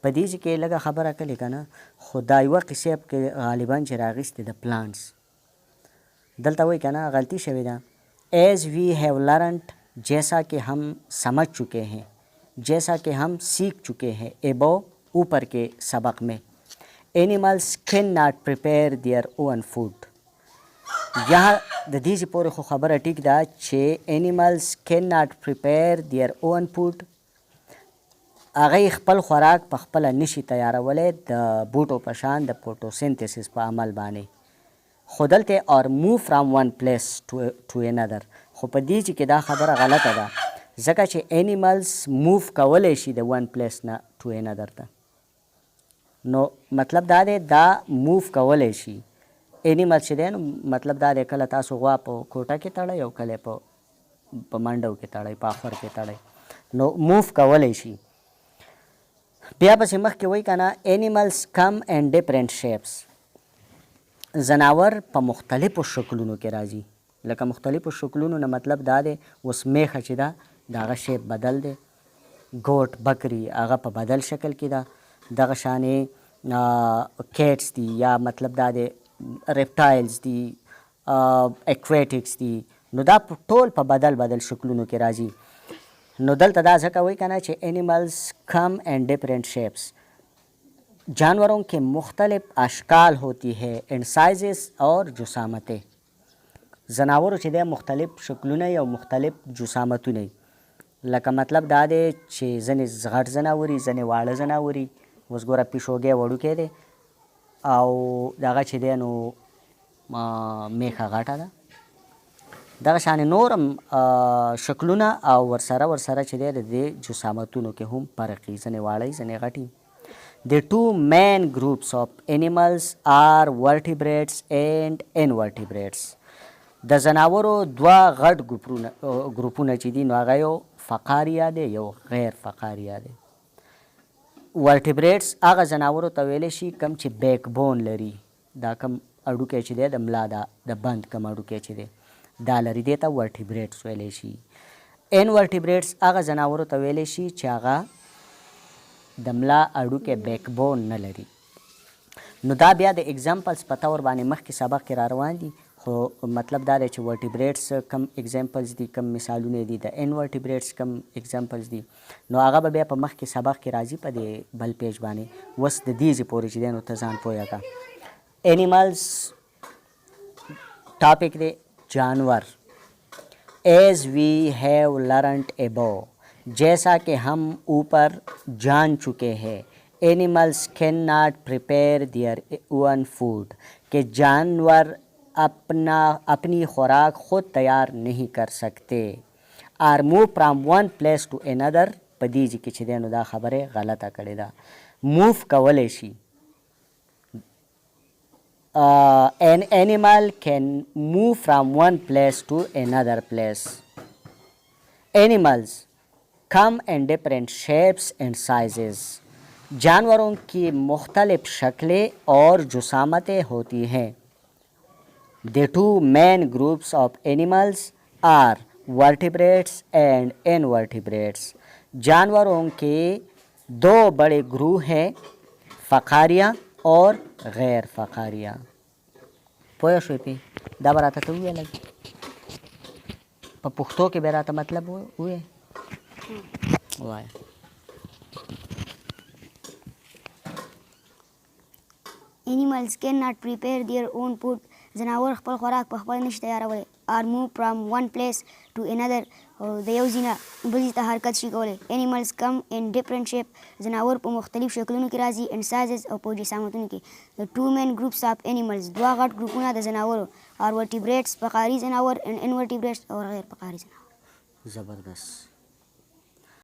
په دې کې لږه خبره کړې که نه خو دا یوه قصې کې غالبا چې راغیستې د پلانټس دلته وایي که نه غلطي شوې ده ایز وی هیو لرنڈ جیسا کہ ہم سمجھ چکے ہیں جیسا کہ ہم سیکھ چکے ہیں ابو اوپر کے سبق میں اینیملس کین ناٹ پریپیر دیئر اون فوڈ यहाँ د دې چې پورې خو خبره ټیک ده چې اینیملز کین ناٹ پریپیر دیر اون فوډ هغوی خپل خوراک په خپله نشي تیارولی د بوټو په شان د فوټوسینتیسس په عمل باندې خو دلته اور موو فرام ون پلیس ټو انادر خو په دې چې کې دا خبره غلطه ده ځکه چې اینیملز موو کولی شي د ون پلیس نه ټو انادر ته نو مطلب دا دی دا موو کولی شي اینیمل چې دی نو مطلب دا دی کله تاسو غوا په کوټه کې تړئ او کله په منډو کې تړئ په اخور کې تړئ نو موو کولی شي بیا پسې مخکې وایي که نه اینیملز کم اینډ ډفرنٹ شیپس زناور په مختلفو شکلونو کې راځي لکه مختلفو شکلونو نه مطلب دا دی اوس میخه چې ده د هغه شیپ بدل دی ګوټ بکري هغه په بدل شکل کې ده دغه شانې کیټس دي یا مطلب دا دی ریپټایلز دي اکویټکس دي نو دا ټول په بدل بدل شکلونو کې راځي نو دلته دا ځکه وایي که نه چې اینیملز کم اینڈ ڈفرینٹ شیپس جانوروں کے مختلف اشکال ہوتی ہے اینڈ سائزز اور جسامتیں زناورو چې دی مختلف شکلونه او مختلف جسامتونه لکه مطلب دا دی چې ځینې غټ زناور وي ځینې واړه زناور وي اوس ګوره پیشوګی وړوکی دی او دغه چې دی نو میخه غټه ده دغه شانې نور هم شکلونه او ورسره چې دی د دې جسامتونو کې هم فرق وي ځینې واړه وي ځینې غټ وي The two main groups of animals are vertebrates and invertebrates. د زناورو دوه غټ ګروپونه چې دي نو هغه یو فقاریا دی یو غیر فقاریا دی ورټیبریټس هغه زناورو ته ویلی شي کم چې بیک بون لري دا کم اډوکی چې دی د ملا د بند کم اډوکی چې دی دا لري دې ته ورټیبریټس ویلی شي انورټیبریټس هغه زناورو ته ویلی شي چې هغه د ملا اډوکی بیک بون نه لري نو دا بیا د اگزامپلز په طور باندې مخکې سبق کې را روان دي خو مطلب دا دی چې ورټیبریټس کم اگزامپلز دي کم مثالونه دي د انورټیبریټس کم اگزامپلز دي نو هغه به بیا په مخکې سبق کې راځي په دې بل پیج باندې اوس د دې ځای پورې چې دی نو ته ځان پوهه کړه اینیملز ټاپک دی جانور ایز وی ہیو لرنڈ ابو جیسا کہ ہم اوپر جان چکے ہیں اینیملز کین ناٹ پریپیر دیئر اون فوڈ کہ جانور اپنی خوراک خود تیار نہیں کر سکتے آر موو فرام ون پلیس ټو انادر په دې کې چې دی نو دا خبره غلطه کړې ده موو کولی شي an animal can move from one place to another place animals come in different shapes and sizes जानवरों की मुख्तलिफ शक्लें और जुसामतें होती हैं The two main groups of animals are vertebrates and invertebrates. जानवरों के दो बड़े ग्रुप हैं फकारिया और गैर फकारिया پوه شوې پې دا به راته ته وویله په پښتو کې به راته مطلب ووایې وایه Animals cannot prepare their own food. زناور خپل خوراک په خپل نشي تیارولی or move from one place to another د یو ځای نه بل ځای ته حرکت شي کولی animals come in different shape زناور په مختلف شکلونو کې راځي and sizes او په جسامتونو کې the two main groups of animals دوه غټ ګروپونه د زناورو are vertebrates فقاري زناور and invertebrates او غیر فقاري زناور زبردست